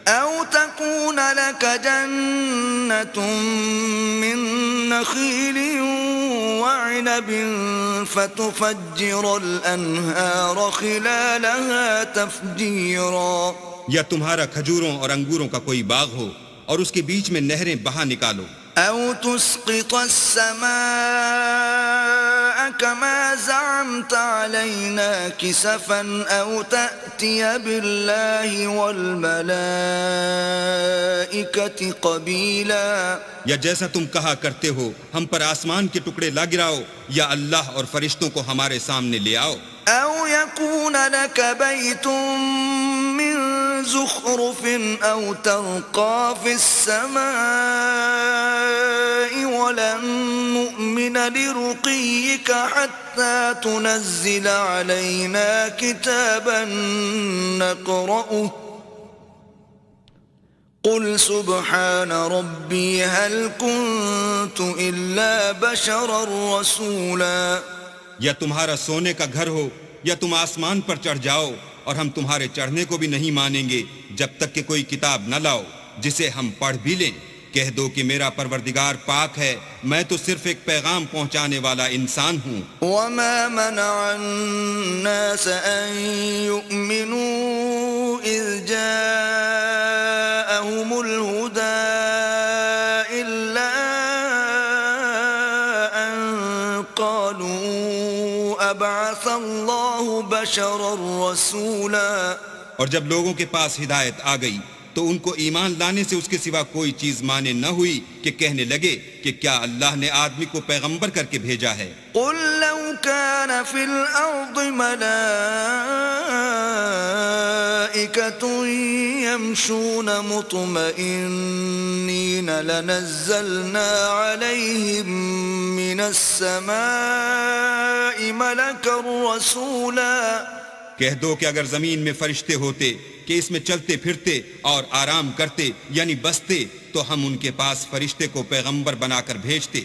أو تكون لك جنة من نخيل وعنب فتفجر الأنهار خلالها تفجيرا، یا تمہارا کھجوروں اور انگوروں کا کوئی باغ ہو اور اس کے بیچ میں نہریں بہا نکالو، أو تسقط السماء كما زعمت علينا كسفا أو تأتي بالله والملائكة قبيلا، یا جیسا تم کہا کرتے ہو ہم پر آسمان کے ٹکڑے لا گراؤ، یا اللہ اور فرشتوں کو ہمارے سامنے لے آؤ، أو يكون لك بيت من زخرف أو ترقى في السماء ولن نؤمن لرقيك حتى تنزل علينا كتابا نقرأه قل سبحان ربي هل كنت إلا بشرا رسولا۔ یا تمہارا سونے کا گھر ہو یا تم آسمان پر چڑھ جاؤ اور ہم تمہارے چڑھنے کو بھی نہیں مانیں گے جب تک کہ کوئی کتاب نہ لاؤ جسے ہم پڑھ بھی لیں۔ کہہ دو کہ میرا پروردگار پاک ہے، میں تو صرف ایک پیغام پہنچانے والا انسان ہوں۔ وما منع الناس أن يؤمنوا إذ جاءهم الهدى إلا أن قالوا أبعث الله بشرا رسولا، اور جب لوگوں کے پاس ہدایت آ گئی تو ان کو ایمان لانے سے اس کے سوا کوئی چیز مانے نہ ہوئی کہ کہنے لگے کہ کیا اللہ نے آدمی کو پیغمبر کر کے بھیجا ہے۔ قل لو كان في الأرض ملائكة يمشون مطمئنين لنزلنا عليهم من السماء ملكا رسولا، کہہ دو کہ اگر زمین میں فرشتے ہوتے کہ اس میں چلتے پھرتے اور آرام کرتے یعنی بستے تو ہم ان کے پاس فرشتے کو پیغمبر بنا کر بھیجتے۔